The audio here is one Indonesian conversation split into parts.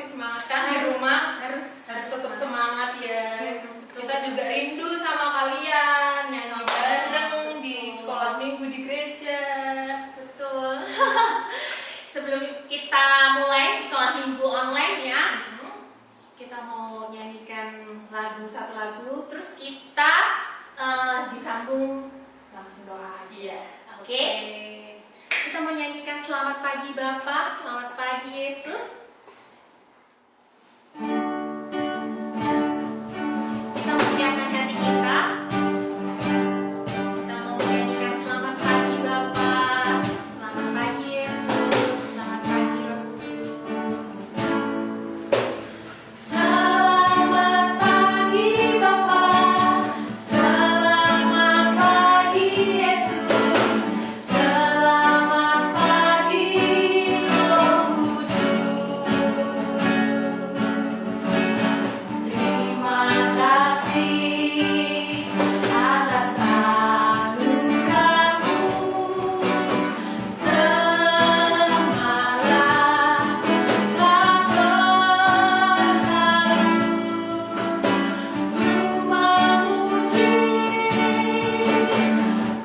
masih semangat kan di rumah? Harus tetap semangat ya. Kita juga rindu sama kalian nyanyi bareng di sekolah minggu di gereja. Betul. Sebelum kita mulai sekolah minggu online ya, kita mau nyanyikan satu lagu, terus kita disambung langsung doa. Iya. Oke. Kita mau nyanyikan Selamat Pagi Bapa, Selamat Pagi Yesus. Kita mempersiapkan hati kita. Kita mau menyanyikan Selamat Pagi Bapa, Selamat Pagi Yesus, Selamat Pagi Roh Kudus. Selamat pagi Bapa, selamat pagi Yesus, selamat pagi Roh Kudus. Terima kasih atas anugerah-Mu. Semalam telah berlalu, ku memuji,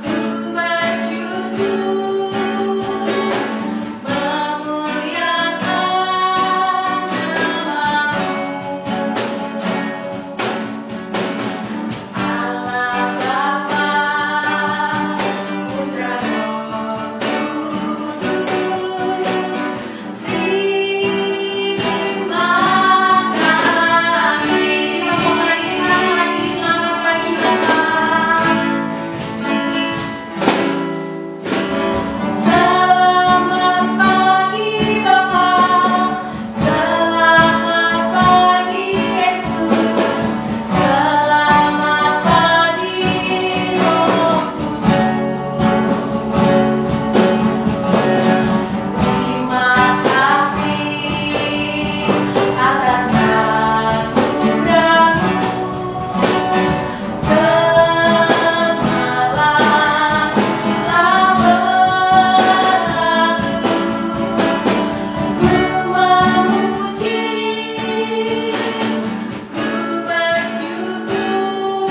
ku bersyukur, memuliakan nama-Mu. Allah Bapa, Putra Roh Kudus, terima kasih. Selamat pagi Bapa. Selamat pagi Bapa, selamat pagi Yesus, selamat pagi Roh Kudus. Terima kasih atas anugerah-Mu. Semalam telah berlalu, ku memuji, ku bersyukur,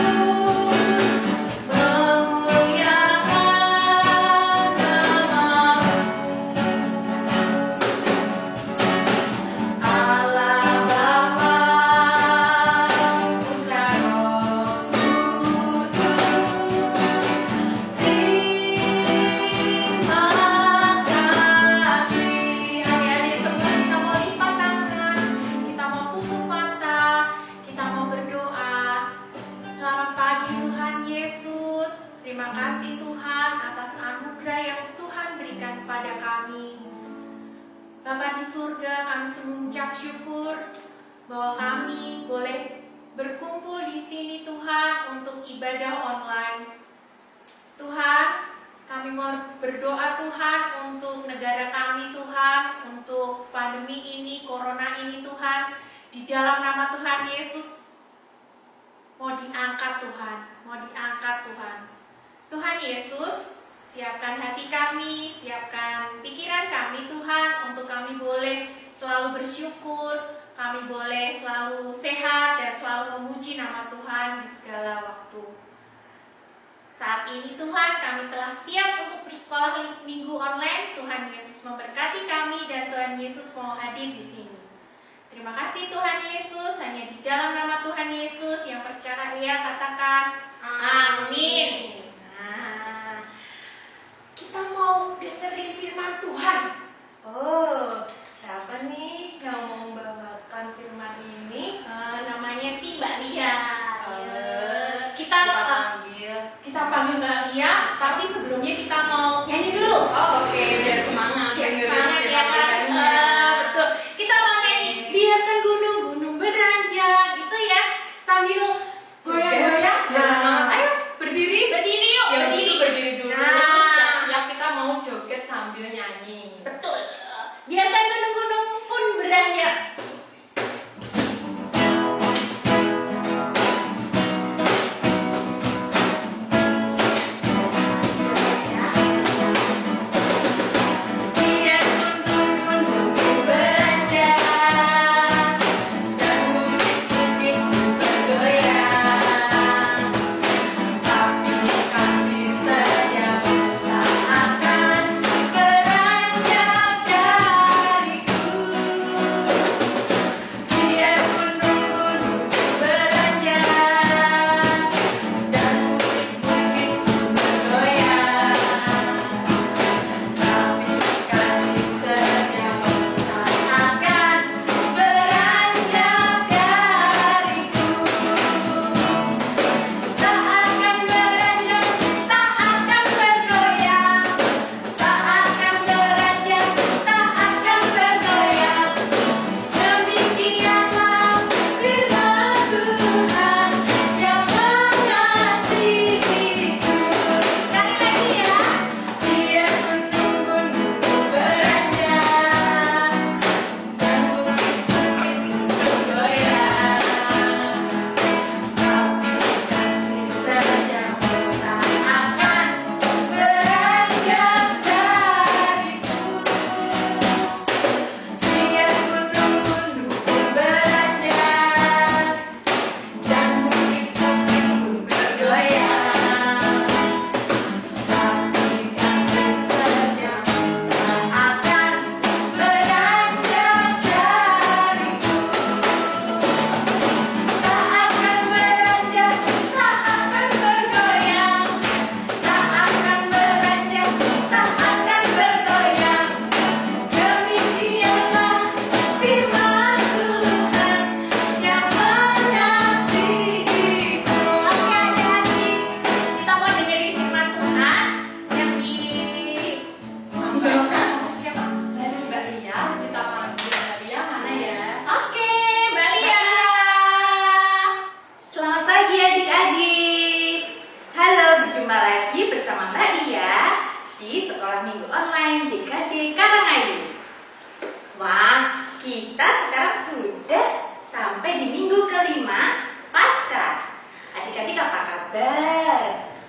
memuliakan nama-Mu. Allah Bapa, Putra Roh Kudus, terima kasih. Adik-adik semua, kita mau lipat tangan, kita mau tutup mata, kita mau berdoa. Selamat pagi Tuhan Yesus. Terima kasih Tuhan atas anugerah yang Tuhan berikan kepada kami. Bapa di surga, kami mengucap syukur bahwa kami boleh berkumpul di sini Tuhan untuk ibadah online. Tuhan, kami mau berdoa Tuhan untuk negara kami Tuhan, untuk pandemi ini, corona ini Tuhan. Di dalam nama Tuhan Yesus, mau diangkat Tuhan, mau diangkat Tuhan. Tuhan Yesus, siapkan hati kami, siapkan pikiran kami Tuhan, untuk kami boleh selalu bersyukur, kami boleh selalu sehat dan selalu memuji nama Tuhan di segala waktu. Saat ini Tuhan, kami telah siap untuk bersekolah minggu online. Tuhan Yesus memberkati kami dan Tuhan Yesus mau hadir di sini. Terima kasih Tuhan Yesus, hanya di dalam nama Tuhan Yesus yang percaya katakan amin. Nah, kita mau dengerin firman Tuhan. Oh, siapa nih yang mau membawakan firman ini? Namanya si Mbak Lia. Kita Panggil Mbak Lia, tapi sebelumnya kita mau nyanyi dulu. Oh, oke, biar semangat. Biar dengerin semangat ya firman kan? Tuhannya. Betul. Kita mau nyanyi biarkan gunung-gunung beranjak gitu ya, sambil goyang-goyang. Biar semangat. Ayo berdiri. Berdiri yuk. Yang dulu berdiri dulu. Nah. Siap-siap kita mau joget sambil nyanyi. Betul. Biarkan gunung-gunung pun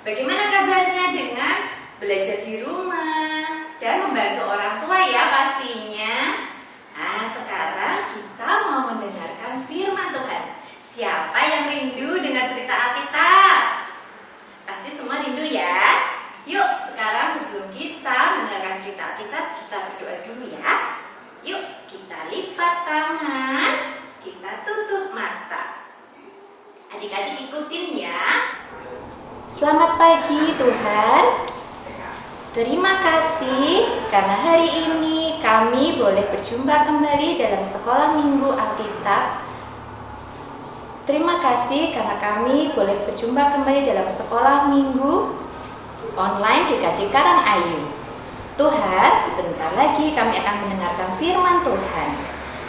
Bagaimana kabarnya dengan belajar di rumah dan membantu orang tua ya pastinya? Nah, sekarang kita mau mendengarkan firman Tuhan. Siapa yang rindu dengan cerita Alkitab? Pasti semua rindu ya? Yuk, sekarang sebelum kita mendengarkan cerita Alkitab, kita berdoa dulu ya. Yuk, kita lipat tangan, kita tutup mata. Adik-adik ikutin ya. Selamat pagi Tuhan. Terima kasih karena hari ini kami boleh berjumpa kembali dalam sekolah minggu Alkitab. Terima kasih karena kami boleh berjumpa kembali dalam sekolah minggu online GKJ Karangayu. Tuhan, sebentar lagi kami akan mendengarkan firman Tuhan.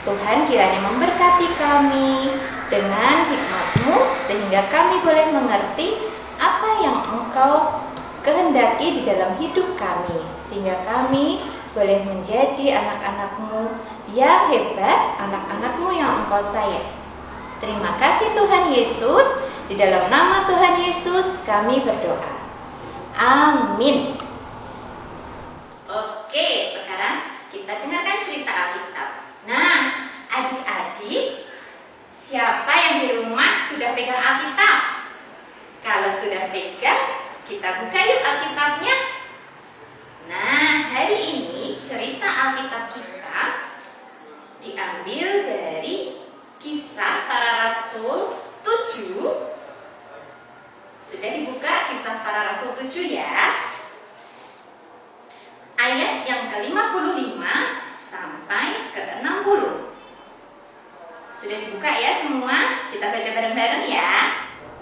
Tuhan kiranya memberkati kami dengan hikmat-Mu sehingga kami boleh mengerti apa yang Engkau kehendaki di dalam hidup kami, sehingga kami boleh menjadi anak-anak-Mu yang hebat, anak-anak-Mu yang Engkau sayang. Terima kasih Tuhan Yesus, di dalam nama Tuhan Yesus kami berdoa. Amin. Oke, sekarang kita dengarkan cerita Alkitab. Nah, adik-adik, siapa yang di rumah sudah pegang Alkitab? Kalau sudah pegang, kita buka yuk Alkitabnya. Nah, hari ini cerita Alkitab kita diambil dari Kisah Para Rasul 7. Sudah dibuka Kisah Para Rasul 7 ya. Ayat yang ke-55 sampai ke-60. Sudah dibuka ya semua? Kita baca bareng-bareng ya.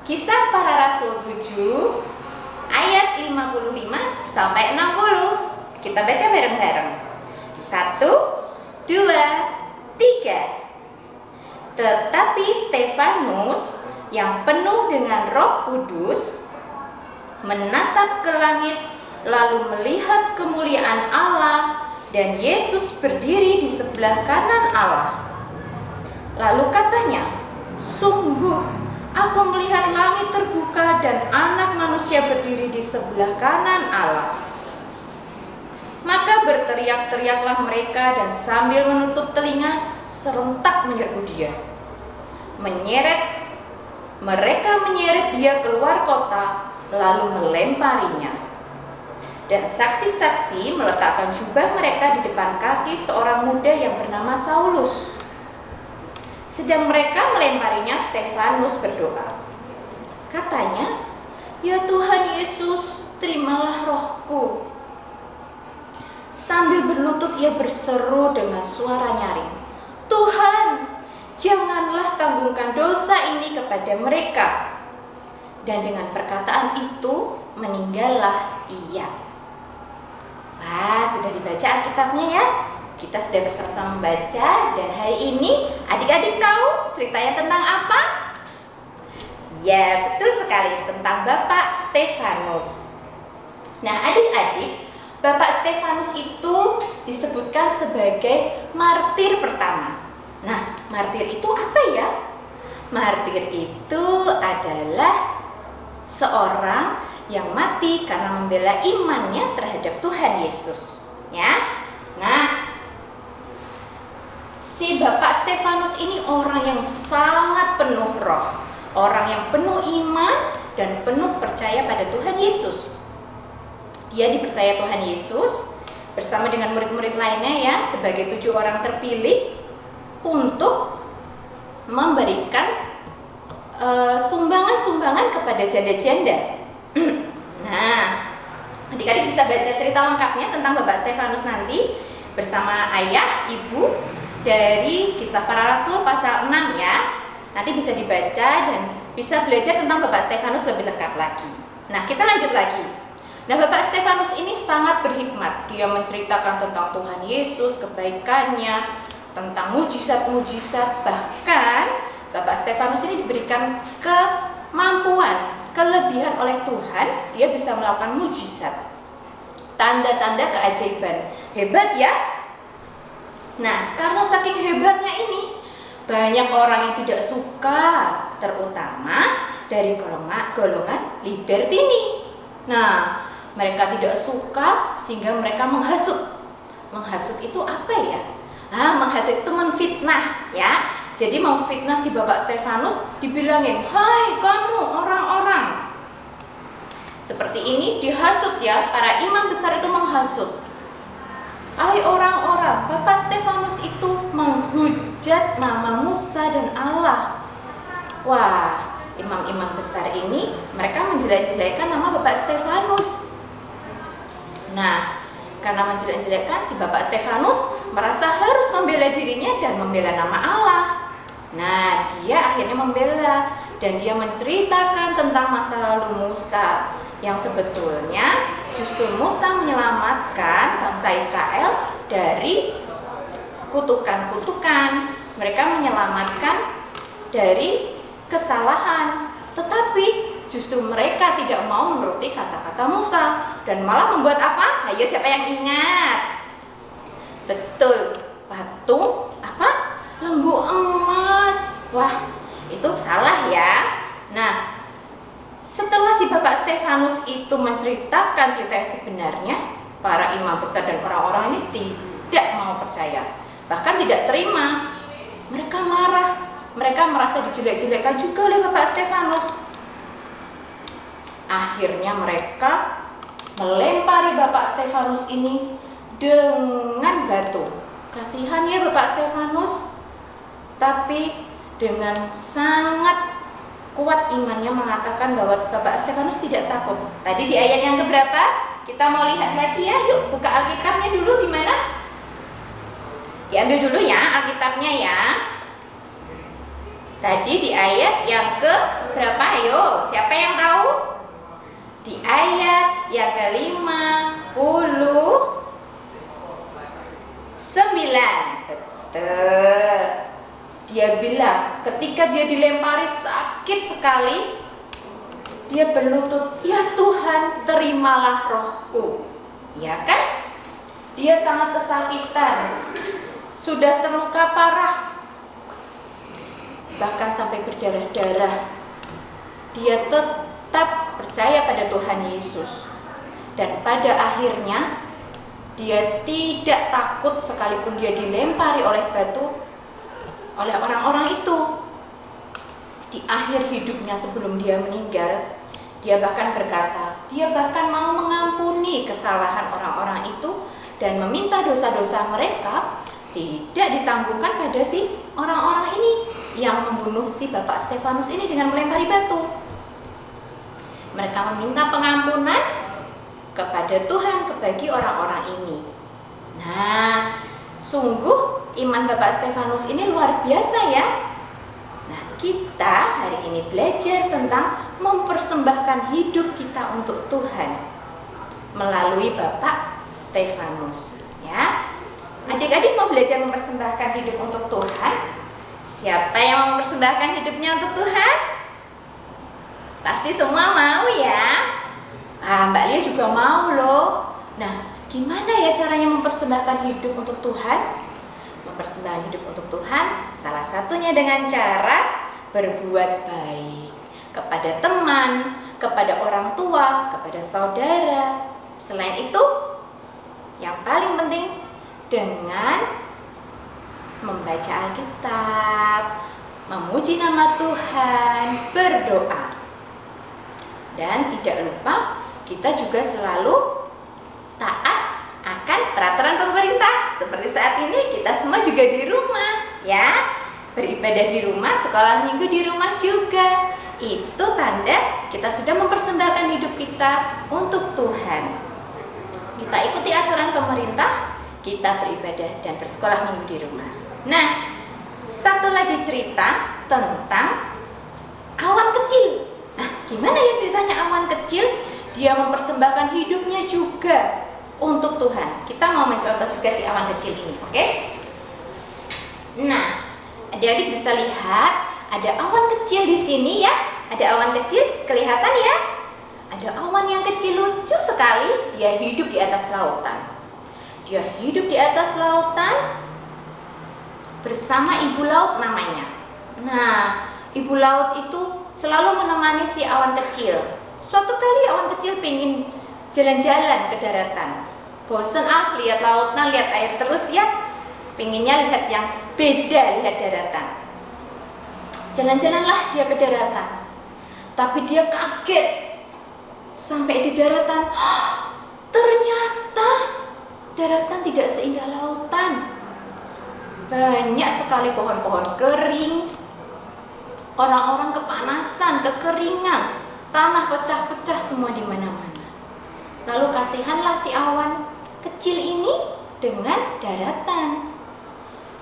Kisah Para Rasul 7 ayat 55 sampai 60. Kita baca bareng-bareng. 1, 2, 3. Tetapi Stefanus yang penuh dengan Roh Kudus menatap ke langit, lalu melihat kemuliaan Allah dan Yesus berdiri di sebelah kanan Allah. Lalu katanya, "Sungguh, aku melihat langit terbuka dan Anak Manusia berdiri di sebelah kanan Allah." Maka berteriak-teriaklah mereka dan sambil menutup telinga serentak menyerbu dia. Mereka menyeret dia keluar kota lalu melemparinya. Dan saksi-saksi meletakkan jubah mereka di depan kaki seorang muda yang bernama Saulus. Sedang mereka melemparinya, Stefanus berdoa. Katanya, "Ya Tuhan Yesus, terimalah rohku." Sambil berlutut ia berseru dengan suara nyaring, "Tuhan, janganlah tanggungkan dosa ini kepada mereka." Dan dengan perkataan itu meninggallah ia. Wah, sudah dibaca Alkitabnya ya? Kita sudah bersama-sama membaca. Dan hari ini adik-adik tahu ceritanya tentang apa? Ya, betul sekali, tentang Bapak Stefanus. Nah, adik-adik, Bapak Stefanus itu disebutkan sebagai martir pertama. Nah, martir itu apa ya? Martir itu adalah seorang yang mati karena membela imannya terhadap Tuhan Yesus. Ya. Nah, si Bapak Stefanus ini orang yang sangat penuh roh, orang yang penuh iman dan penuh percaya pada Tuhan Yesus. Dia dipercaya Tuhan Yesus bersama dengan murid-murid lainnya ya, sebagai 7 orang terpilih untuk memberikan sumbangan-sumbangan kepada janda-janda. Nah, adik-adik bisa baca cerita lengkapnya tentang Bapak Stefanus nanti bersama ayah, ibu dari Kisah Para Rasul pasal 6 ya. Nanti bisa dibaca dan bisa belajar tentang Bapak Stefanus lebih lengkap lagi. Nah, kita lanjut lagi. Nah, Bapak Stefanus ini sangat berhikmat. Dia menceritakan tentang Tuhan Yesus, kebaikannya, tentang mujizat-mujizat. Bahkan Bapak Stefanus ini diberikan kemampuan, kelebihan oleh Tuhan. Dia bisa melakukan mujizat, tanda-tanda keajaiban. Hebat ya? Nah, karena saking hebatnya ini, banyak orang yang tidak suka, terutama dari golongan libertini. Nah, mereka tidak suka sehingga mereka menghasut. Menghasut itu apa ya? Menghasut itu menfitnah ya. Jadi mau fitnah si Bapak Stefanus, dibilangin, "Hai kamu orang-orang." Seperti ini dihasut ya, para imam besar itu menghasut. "Hai orang-orang, Bapak Stefanus itu menghujat nama Musa dan Allah." Wah, imam-imam besar ini mereka menjelek-jelekan nama Bapak Stefanus. Nah, karena menjelek-jelekan, si Bapak Stefanus merasa harus membela dirinya dan membela nama Allah. Nah, dia akhirnya membela dan dia menceritakan tentang masa lalu Musa, yang sebetulnya justru Musa menyelamatkan bangsa Israel dari kutukan-kutukan. Mereka menyelamatkan dari kesalahan, tetapi justru mereka tidak mau menuruti kata-kata Musa dan malah membuat apa? Ayo, siapa yang ingat? Betul, patung apa? Lembu emas. Wah, itu salah ya. Nah, setelah si Bapak Stefanus itu menceritakan cerita yang sebenarnya, para imam besar dan orang-orang ini tidak mau percaya, bahkan tidak terima. Mereka marah, mereka merasa dijelek-jelekan juga oleh Bapak Stefanus. Akhirnya mereka melempari Bapak Stefanus ini dengan batu. Kasihan ya Bapak Stefanus, tapi dengan sangat kuat imannya mengatakan bahwa Bapak Stefanus tidak takut. Tadi di ayat yang keberapa? Kita mau lihat lagi ya. Yuk buka Alkitabnya dulu, di mana? Diambil dulu ya Alkitabnya ya. Tadi di ayat yang ke berapa? Ayo, siapa yang tahu? Di ayat yang ke-59. Betul. Dia bilang ketika dia dilempari sakit sekali, dia berlutut, "Ya Tuhan, terimalah rohku." Ya kan? Dia sangat kesakitan, sudah terluka parah, bahkan sampai berdarah-darah. Dia tetap percaya pada Tuhan Yesus, dan pada akhirnya dia tidak takut sekalipun dia dilempari oleh batu oleh orang-orang itu. Di akhir hidupnya sebelum dia meninggal, dia bahkan berkata, dia bahkan mau mengampuni kesalahan orang-orang itu dan meminta dosa-dosa mereka tidak ditanggungkan pada si orang-orang ini yang membunuh si Bapak Stefanus ini dengan melempari batu. Mereka meminta pengampunan kepada Tuhan bagi orang-orang ini. Nah, sungguh iman Bapak Stefanus ini luar biasa ya. Nah, kita hari ini belajar tentang mempersembahkan hidup kita untuk Tuhan melalui Bapak Stefanus ya. Adik-adik mau belajar mempersembahkan hidup untuk Tuhan? Siapa yang mau mempersembahkan hidupnya untuk Tuhan? Pasti semua mau ya. Mbak Lia juga mau loh. Nah, gimana ya caranya mempersembahkan hidup untuk Tuhan? Mempersembahkan hidup untuk Tuhan salah satunya dengan cara berbuat baik kepada teman, kepada orang tua, kepada saudara. Selain itu, yang paling penting dengan membaca Alkitab, memuji nama Tuhan, berdoa. Dan tidak lupa kita juga selalu taat akan peraturan pemerintah. Seperti saat ini kita semua juga di rumah ya. Beribadah di rumah, sekolah minggu di rumah juga. Itu tanda kita sudah mempersembahkan hidup kita untuk Tuhan. Kita ikuti aturan pemerintah, kita beribadah dan bersekolah minggu di rumah. Nah, satu lagi cerita tentang awan kecil. Nah, gimana ya ceritanya awan kecil? Dia mempersembahkan hidupnya juga untuk Tuhan. Kita mau mencontoh juga si awan kecil ini, oke? Nah, adik-adik bisa lihat ada awan kecil di sini ya. Ada awan kecil, kelihatan ya? Ada awan yang kecil lucu sekali. Dia hidup di atas lautan. Dia hidup di atas lautan bersama ibu laut namanya. Nah, ibu laut itu selalu menemani si awan kecil. Suatu kali awan kecil pingin jalan-jalan ke daratan. Bosen lihat lautan, lihat air terus ya. Pinginnya lihat yang beda, lihat daratan. Jalan-jalanlah dia ke daratan. Tapi dia kaget. Sampai di daratan, ternyata daratan tidak seindah lautan. Banyak sekali pohon-pohon kering. Orang-orang kepanasan, kekeringan, tanah pecah-pecah semua di mana-mana. Lalu kasihanlah si awan kecil ini dengan daratan.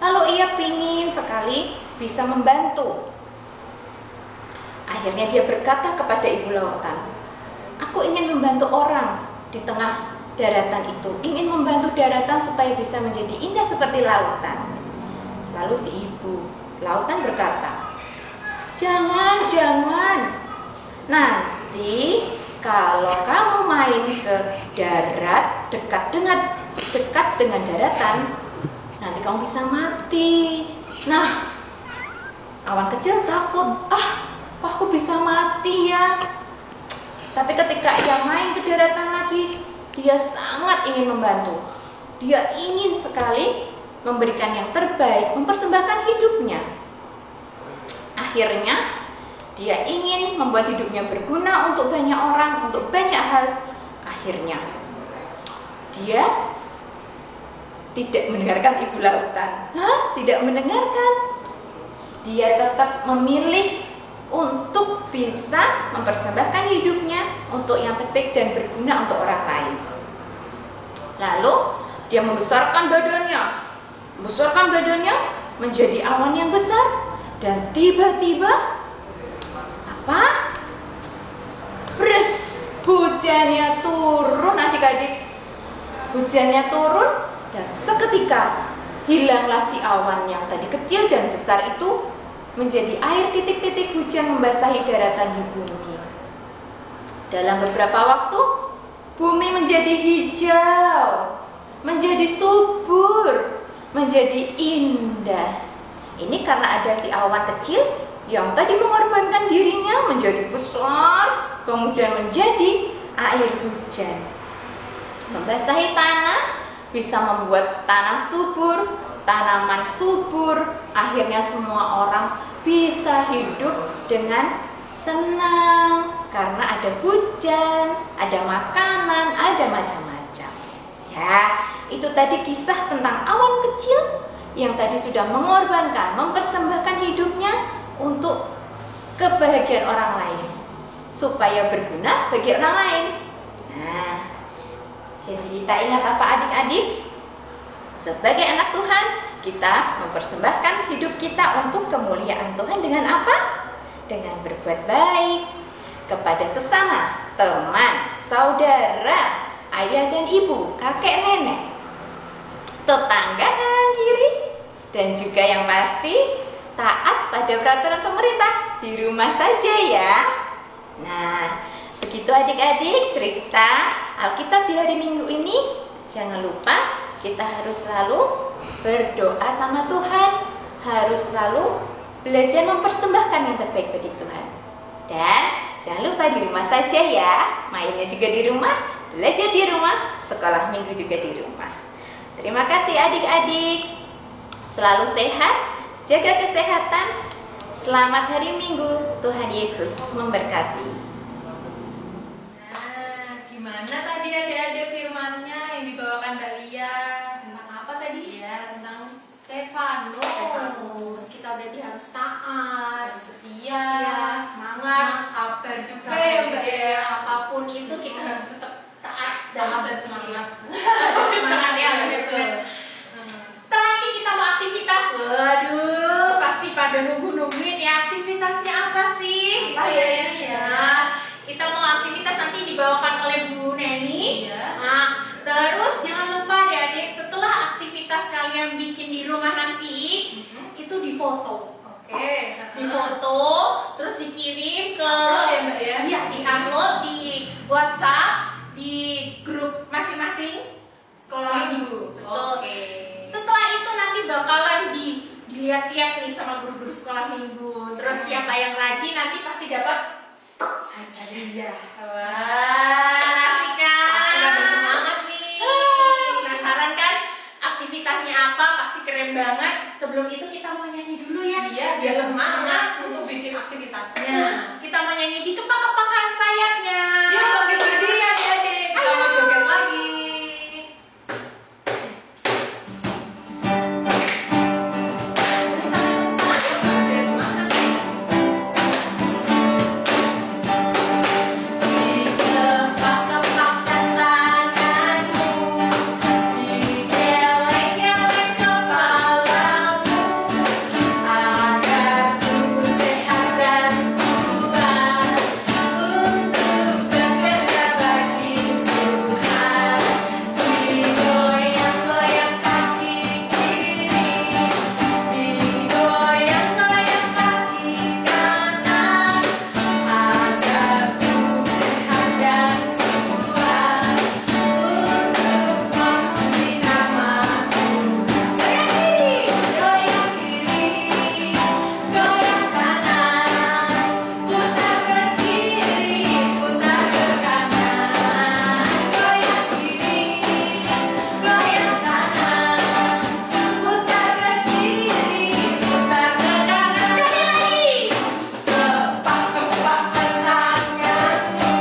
Lalu ia pingin sekali bisa membantu. Akhirnya dia berkata kepada ibu lautan, aku ingin membantu orang di tengah daratan itu, ingin membantu daratan supaya bisa menjadi indah seperti lautan. Lalu si ibu lautan berkata, jangan. Nanti kalau kamu main ke darat dekat dengan daratan, nanti kamu bisa mati. Nah, awan kecil takut. Aku bisa mati ya. Tapi ketika ia main ke daratan lagi, dia sangat ingin membantu. Dia ingin sekali memberikan yang terbaik, mempersembahkan hidupnya. Akhirnya dia ingin membuat hidupnya berguna untuk banyak orang, untuk banyak hal. Akhirnya dia tidak mendengarkan ibu lautan. Tidak mendengarkan. Dia tetap memilih untuk bisa mempersembahkan hidupnya untuk yang terbaik dan berguna untuk orang lain. Lalu dia membesarkan badannya menjadi awan yang besar, dan tiba-tiba hujannya turun, adik-adik. Hujannya turun dan seketika hilanglah si awan yang tadi kecil dan besar itu, menjadi air titik-titik hujan membasahi daratan di bumi. Dalam beberapa waktu, bumi menjadi hijau, menjadi subur, menjadi indah. Ini karena ada si awan kecil yang tadi mengorbankan dirinya menjadi besar, kemudian menjadi air hujan. Membasahi tanah, bisa membuat tanah subur, tanaman subur. Akhirnya semua orang bisa hidup dengan senang karena ada hujan, ada makanan, ada macam-macam. Ya, itu tadi kisah tentang awan kecil yang tadi sudah mengorbankan, mempersembahkan hidupnya untuk kebahagiaan orang lain, supaya berguna bagi orang lain. Nah, jadi kita ingat apa adik-adik? Sebagai anak Tuhan, kita mempersembahkan hidup kita untuk kemuliaan Tuhan dengan apa? Dengan berbuat baik kepada sesama, teman, saudara, ayah dan ibu, kakek nenek, tetangga kanan kiri, dan juga yang pasti taat pada peraturan pemerintah di rumah saja ya. Nah, begitu adik-adik cerita Alkitab di hari Minggu ini. Jangan lupa kita harus selalu berdoa sama Tuhan, harus selalu belajar mempersembahkan yang terbaik bagi Tuhan. Dan jangan lupa di rumah saja ya, mainnya juga di rumah, belajar di rumah, sekolah minggu juga di rumah. Terima kasih adik-adik. Selalu sehat, jaga kesehatan. Selamat hari Minggu. Tuhan Yesus memberkati. Nah, gimana tadi adik-adik firmannya yang dibawakan Dalia? Tentang apa tadi? Ya, tentang Stefanus. Kita udah harus taat, harus setia, semangat, sabar juga sabar ya Mbak juga. ya. Apapun itu kita harus tetap taat Jangan dan semangat. semangat ya, betul. Setelah ini kita mau aktivitas. Waduh, pasti pada nungguin ya, aktivitasnya apa sih? Apa ya ini ya? Kita mau aktivitas nanti dibawakan oleh Bu Neni. Iya. Nah, terus jangan lupa deh adik, setelah aktivitas kalian bikin di rumah nanti, itu difoto. Oke. Difoto, terus dikirim ke Upload ya, Mbak ya? Iya, di-upload di WhatsApp, di grup masing-masing Sekolah minggu. Betul. Oke. Setelah itu nanti bakalan dilihat-lihat nih sama guru-guru sekolah minggu. Terus siapa yang rajin nanti pasti dapat Ada dia. Wah, asik kan? Pasti pada semangat nih. Penasaran kan aktivitasnya apa? Pasti keren banget. Sebelum itu kita mau nyanyi dulu ya. Iya, biar semangat untuk bikin aktivitasnya. Kita mau nyanyi di kepak-kepakan sayapnya. Yuk bangkit berdiri adik-adik. Kita mau joget lagi. Ada semangat nih. Kepak-kepakan tanganmu, digeleng-geleng kepalamu, agar tubuh sehat dan kuat untuk bekerja bagi Tuhan. Digoyang-goyang kaki kiri, digoyang-goyang kaki kanan, agar tubuh sehat dan kuat untuk memuji nama Tuhan. Goyang kiri, goyang kanan, putar ke kiri, putar ke kanan. Goyang kiri, goyang kanan, putar ke kiri, putar ke kanan. Kepak-kepakan tanganmu,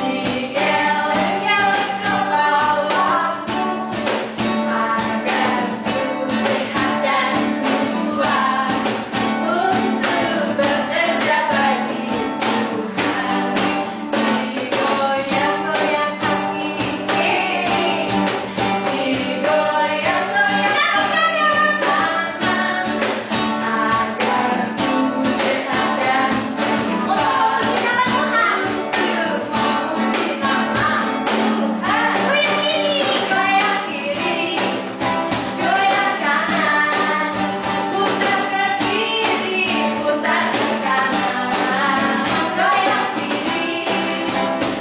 digeleng-geleng kepalamu, agar tubuh sehat dan kuat untuk bekerja bagi Tuhan. Digoyang-goyang kaki kiri, digoyang-goyang kaki kanan, agar tubuh sehat dan kuat untuk memuji nama Tuhan. Goyang kiri, goyang kanan, putar ke kiri, putar ke kanan. Goyang kiri,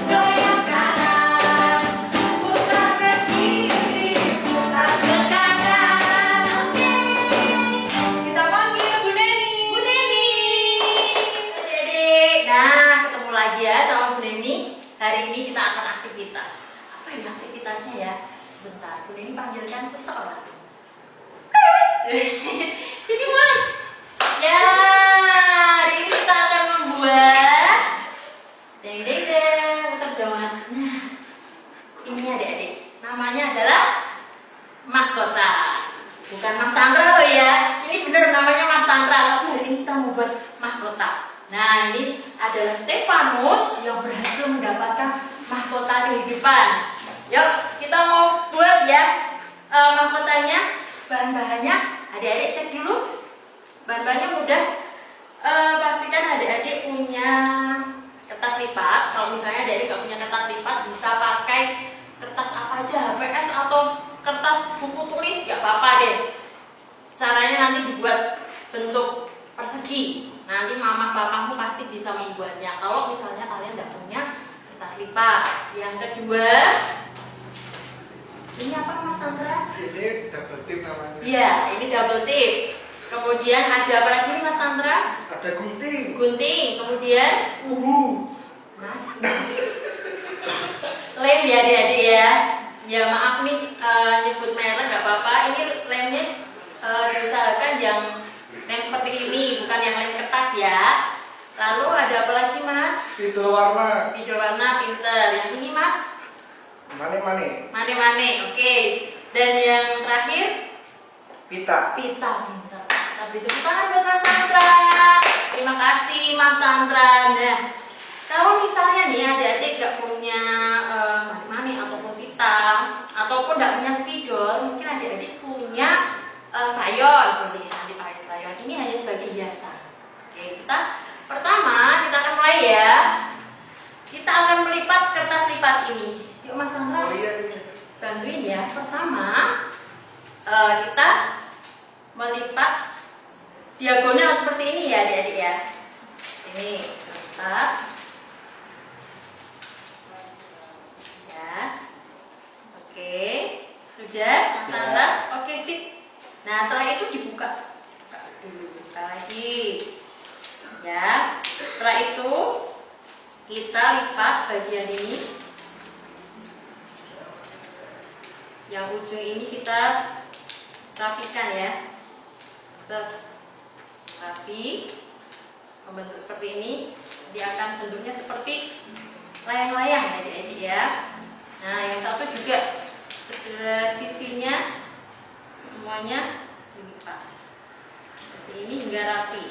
goyang kanan, putar ke kiri, putar ke kanan. Kita panggil Bu Neni. Bu Neni. Adik-adik, nah ketemu lagi ya sama Bu Neni. Hari ini kita akan aktivitas. Apa ini aktivitasnya ya? Sebentar, Bu Neni panggilkan seseorang. Sini Mas. Ya, hari ini kita akan membuat deng deng deng, putar dong Mas. Nah, ini adik-adik, namanya adalah mahkota. Bukan Mas Tantra loh ya. Ini bener namanya Mas Tantra, tapi hari ini kita mau buat mahkota. Nah, ini adalah Stefanus yang berhasil mendapatkan mahkota kehidupan. Yuk, kita mau buat ya mahkotanya. Bahan-bahannya adik-adik cek dulu. Bahan-bahannya mudah. Pastikan adik-adik punya kertas lipat. Kalau misalnya adik-adik nggak punya kertas lipat, bisa pakai kertas apa aja, HVS atau kertas buku tulis, nggak apa-apa deh. Caranya nanti dibuat bentuk persegi. Nanti mama papamu pasti bisa membuatnya. Kalau misalnya kalian nggak punya kertas lipat. Yang kedua, ini apa Mas Tantra? Ini double tip namanya. Iya, ini double tip. Kemudian ada apa lagi nih Mas Tantra? Ada gunting. Gunting. Kemudian Mas. Lem ya adik-adik ya. Ya maaf nih nyebut merek nggak apa-apa. Ini lemnya diusahakan yang seperti ini, bukan yang lem kertas ya. Lalu ada apa lagi Mas? Spidol warna. Spidol warna, pinter. Yang ini Mas? Mane-mane. Mane-mane, oke. Dan yang terakhir? Pita. Pita, pinter. Kita beri tepuk tangan buat Mas Tantra. Terima kasih Mas Tantra. Nah, kalau misalnya nih adik-adik gak punya mane-mane ataupun pita, ataupun gak punya spidol, mungkin adik-adik punya krayon. Boleh nanti pakai krayon. Ini hanya sebagai hiasan. Oke, pertama kita akan mulai ya. Kita akan melipat kertas lipat ini. Yuk Mas Tantra, Oh iya, iya. bantuin ya. Pertama kita melipat diagonal seperti ini ya adik-adik ya. Ini lipat ya. Oke, sudah Mas Tantra? Oke, sip. Nah setelah itu dibuka. Buka dulu, buka lagi ya. Setelah itu lipat bagian ini. Yang ujung ini kita rapikan ya. Rapi, membentuk seperti ini. Dia akan bentuknya seperti layang-layang ya adik-adik ya. Nah yang satu juga sisinya semuanya dilipat seperti ini hingga rapi.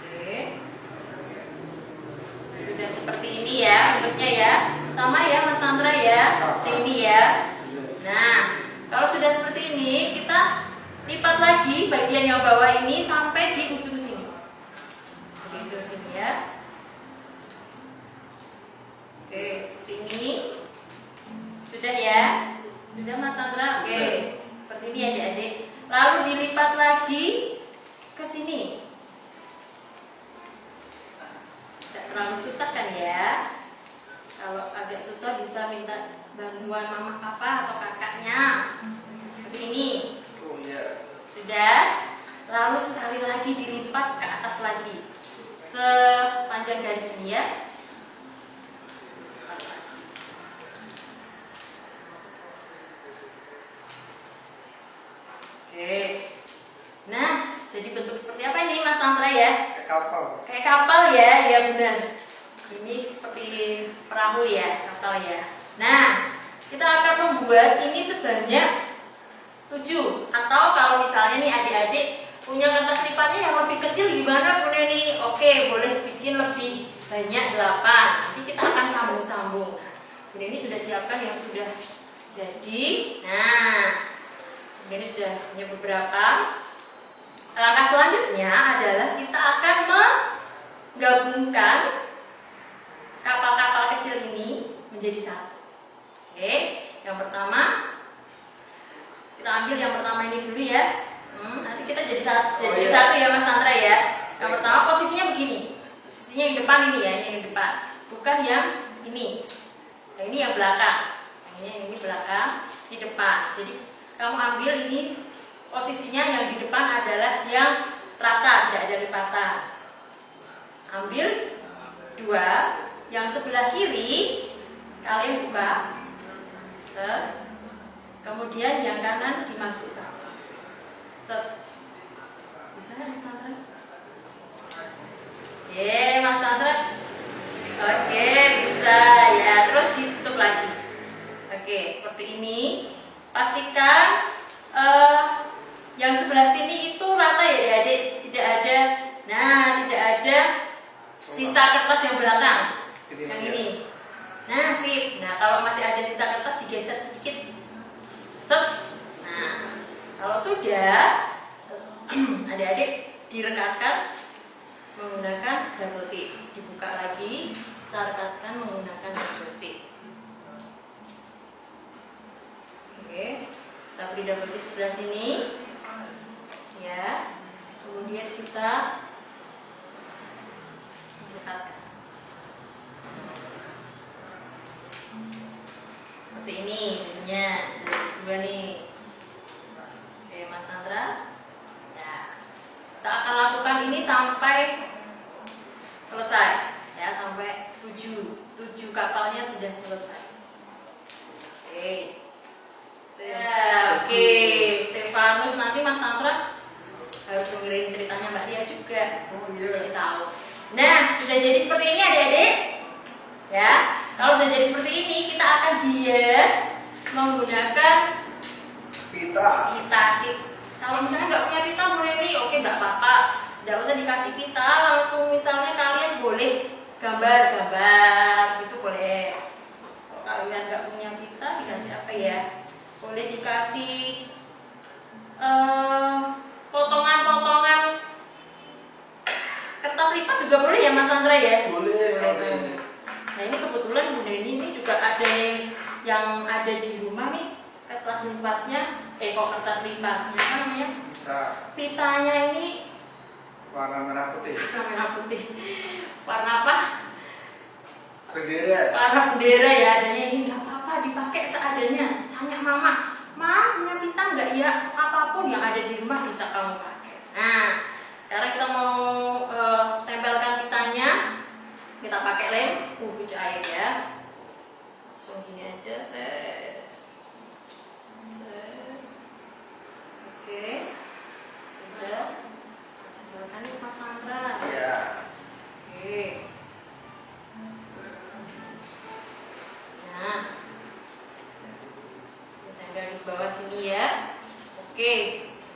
Oke, sudah seperti ini ya bentuknya ya, sama ya Mas Sandra ya, seperti ini ya. Nah kalau sudah seperti ini kita lipat lagi bagian yang bawah ini sampai di ujung sini, di ujung sini ya. Oke, seperti ini. Sudah ya? Sudah Mas Sandra? Oke. Seperti ini adik-adik. Lalu dilipat lagi ke sini. Tidak terlalu susah kan ya? Kalau agak susah bisa minta bantuan mama papa atau kakaknya. Seperti ini. Oh iya. Sudah? Lalu sekali lagi dilipat ke atas lagi. Sepanjang garis ini ya. Oke. Nah, jadi bentuk seperti apa ini Mas Sandra ya? Kayak kapal. Kayak kapal ya, ya benar. Ini seperti perahu ya, kapal ya. Nah, kita akan membuat ini sebanyak 7. Atau kalau misalnya nih adik-adik punya kertas lipatnya yang lebih kecil gimana Bunda nih? Oke, boleh bikin lebih banyak 8. Nanti kita akan sambung-sambung. Bunda ini sudah siapkan yang sudah jadi. Nah, ini sudah punya beberapa. Langkah selanjutnya adalah kita akan menggabungkan kapal-kapal kecil ini menjadi satu. Oke, yang pertama kita ambil yang pertama ini dulu ya. Nanti kita jadi satu ya Mas Sandra ya. Yang pertama posisinya begini, posisinya yang depan ini ya, yang depan, bukan yang ini. Yang ini yang belakang, yang ini belakang, di depan. Jadi kamu ambil ini posisinya yang di depan adalah yang rata, tidak ada lipatan. Ambil 2, yang sebelah kiri kalian buka, kemudian yang kanan dimasukkan. Bisa Mas Sandra? Oke Mas Sandra. Oke bisa ya. Terus ditutup lagi. Oke seperti ini. Pastikan yang sebelah sini itu rata ya adik-adik, tidak ada, nah tidak ada sisa kertas yang belakang, yang ini. Nah sip. Nah kalau masih ada sisa kertas digeser sedikit. Nah kalau sudah adik-adik direkatkan menggunakan double tip, dibuka lagi, kita rekatkan menggunakan double tip. Oke, kita beri double tip sebelah sini, ya. Kemudian kita dekatkan seperti ini jadinya. Dua nih. Oke, Mas Sandra. Ya, kita akan lakukan ini sampai selesai, ya, sampai 7 kapalnya sudah selesai. Oke. Oke, Stefanus, nanti Mas Tantra harus mengirim ceritanya Mbak Lia juga. Oh iya. Jadi tahu. Nah, sudah jadi seperti ini adik-adik. Ya, kalau sudah jadi seperti ini, kita akan hias menggunakan Pita. sih. Kalau misalnya nggak punya pita boleh nih, oke nggak apa-apa. Nggak usah dikasih pita, langsung misalnya kalian boleh gambar-gambar gitu boleh. Kalau kalian nggak punya pita, dikasih apa ya? Boleh dikasih potongan-potongan kertas lipat juga boleh ya Mas Sandra ya? Boleh. Nah ini kebetulan Bunda ini juga ada yang ada di rumah nih kertas lipatnya, kok kertas lipatnya apa namanya? Bisa. Pitanya ini Warna merah putih. warna merah putih. Warna apa? Bendera. Warna bendera ya. Adanya ini nggak apa-apa dipakai seadanya. Tanya mama, punya pita nggak ya? Apapun yang ada di rumah bisa kamu pakai. Nah, sekarang kita mau tempelkan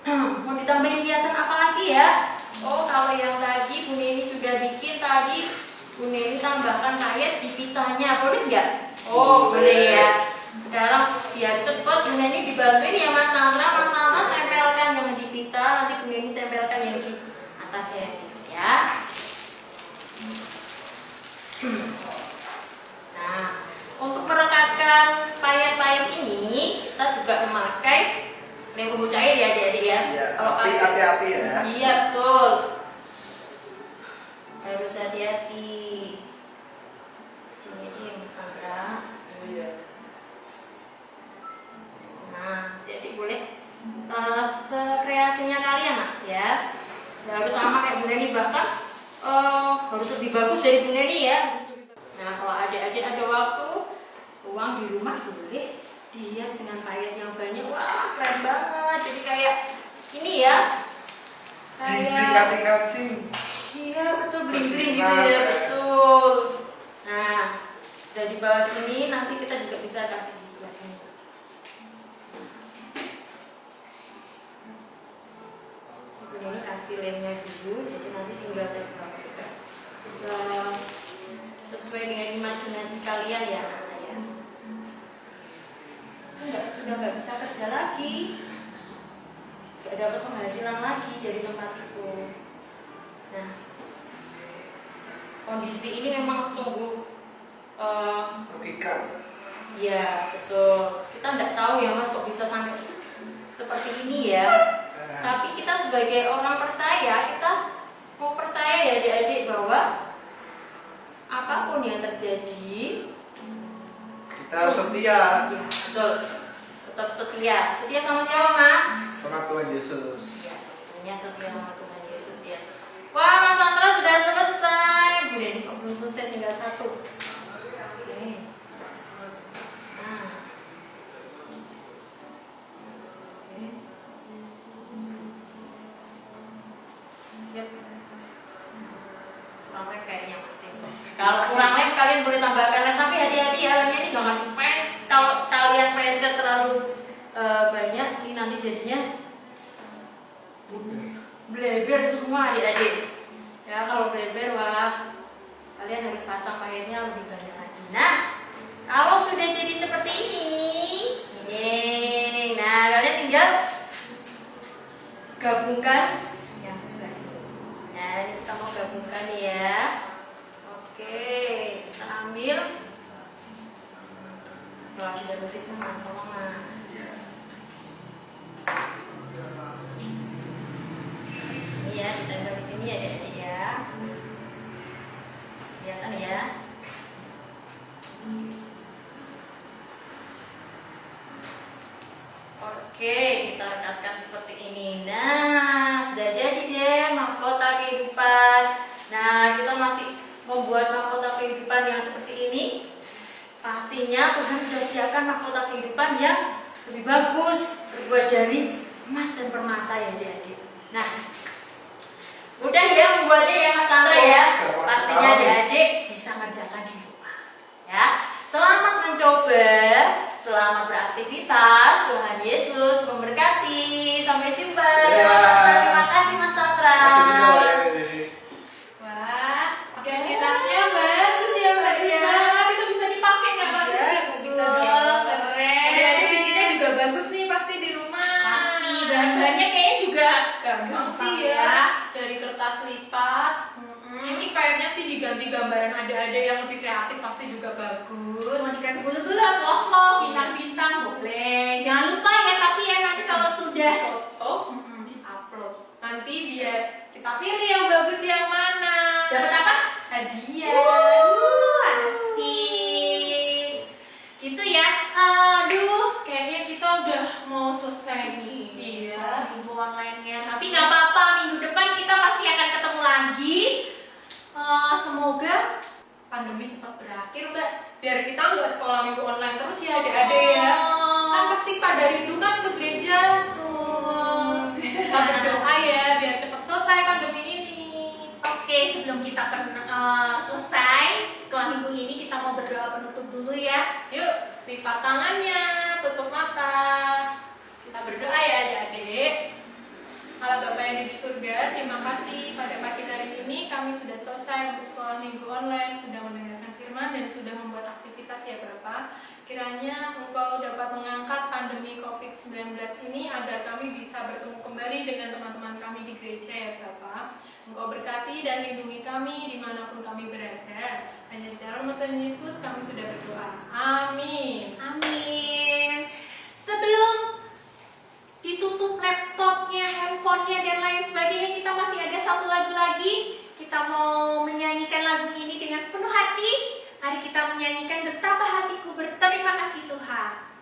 Mau ditambahin hiasan apa lagi ya? Oh, kalau yang tadi Bu Neni sudah bikin tadi, Bu Neni tambahkan payet di pitanya, boleh nggak? Oh, boleh ya. Sekarang biar cepet Bu Neni dibantuin ya Mas Sandra. Mas Sandra tempelkan yang di pita, nanti Bu Neni tempelkan yang di atasnya sini ya. Nah, untuk merekatkan payet-payet ini kita juga memakai lem bumbu cair ya adik-adik ya. Iya, Kalau tapi hati-hati ya. Iya betul. Harus hati-hati. Sini aja ya Mas Sandra. Iya. Nah, jadi boleh sekreasinya kalian nak ya. Nggak harus sama kayak Bu Neni, bahkan harus lebih bagus dari Bu Neni ya. Nah, kalau adik-adik ada waktu uang di rumah boleh dihias dengan payet yang banyak. Wah, keren banget. Jadi kayak ini ya. Bling-bling, kacing-kacing. Iya, betul, bling-bling gitu ya, betul. Nah, udah di bawah sini, nanti kita juga bisa kasih di sebelah sini. Ini kasih lemnya dulu, jadi nanti tinggal tempel. Sesuai dengan imajinasi kalian ya anak-anak ya. Sudah nggak bisa kerja lagi, nggak dapat penghasilan lagi dari tempat itu. Nah, kondisi ini memang sungguh Merugikan. ya betul. Kita nggak tahu ya Mas kok bisa sampai seperti ini ya. Tapi kita sebagai orang percaya, kita mau percaya ya adik-adik bahwa apapun yang terjadi Kita harus setia betul, tetap setia. Setia sama siapa Mas? sama Tuhan Yesus. Ya, tentunya setia sama Tuhan Yesus ya. Wah, Mas Tantra sudah selesai. Bu Neni kok belum selesai, tinggal satu. Oke. Nah. Oke. Yap. Kurang lem kayaknya masih. Kalau kurang lem kalian boleh tambahkan lem, tapi hati-hati ya, lemnya ini jangan dipen. Kalau kalian pencet terlalu banyak, ini nanti jadinya bleber semua adik-adik. Ya kalau bleber, wah kalian harus pasang payetnya lebih banyak lagi. Nah, kalau sudah jadi seperti ini, nah kalian tinggal gabungkan yang sebelah sini. Nah, ini kita mau gabungkan ya. Oke, kita ambil. Soal sudah begitu Mas, tolong Mas. Ini ya, ditempel di sini ya adik-adik ya. Kelihatan ya. Oke, kita rekatkan seperti ini. Nah, sudah jadi deh mahkota kehidupan. Nah, kita masih membuat mahkota kehidupan yang seperti ini. Pastinya Tuhan sudah siapkan mahkota kehidupan yang lebih bagus, terbuat dari emas dan permata ya adik-adik. Nah, mudah ya membuatnya ya Mas Chandra ya. Pastinya adik-adik bisa mengerjakan di rumah. Ya, selamat mencoba, selamat beraktivitas. Tuhan Yesus memberkati. Sampai jumpa. Terima kasih Mas Chandra. Wah, identitasnya bagus ya Mbak ya. Itu bisa dipakai nggak Mas? Bisa dong. Keren. Adik-adik bikinnya juga bagus nih pasti di rumah. Pasti bahan-bahannya kayaknya juga gampang sih ya. Dari kertas lipat. Ini kayaknya sih diganti gambaran ada-ada yang lebih kreatif pasti juga bagus. mau dikasih bulat-bulat, love, bintang-bintang boleh. Jangan lupa ya, tapi ya nanti kalau sudah Foto di-upload. Nanti biar kita pilih yang bagus yang mana. dapat apa? Hadiah. Asik. Itu ya. Aduh, kayaknya kita udah mau selesai nih. Iya. Minggu online-nya. Tapi nggak apa-apa, minggu depan kita pasti akan ketemu lagi. Semoga Pandemi cepat berakhir Mbak. Biar kita nggak sekolah minggu online terus ya adik-adik ya. Kan pasti pada rindu kan ke gereja. Kita berdoa ya biar cepat selesai pandemi ini. Oke, sebelum kita selesai setelah minggu ini, kita mau berdoa penutup dulu ya. Yuk, lipat tangannya, tutup mata. Kita berdoa ya adik-adik. yang di surga, terima kasih pada pagi hari ini kami sudah selesai untuk sekolah minggu online, sudah mendengarkan firman dan sudah membuat aktivitas ya Bapak. Kiranya Engkau dapat mengangkat pandemi COVID-19 ini agar kami bisa bertemu kembali dengan teman-teman kami di gereja ya Bapak. Engkau berkati dan lindungi kami dimanapun kami berada. Hanya di dalam nama Tuhan Yesus kami sudah berdoa. Amin. Amin. Sebelum ditutup laptopnya, handphonenya, dan lain sebagainya, kita masih ada satu lagu lagi. Kita mau menyanyikan lagu ini dengan sepenuh hati. Mari kita menyanyikan Betapa Hatiku Berterima Kasih Tuhan.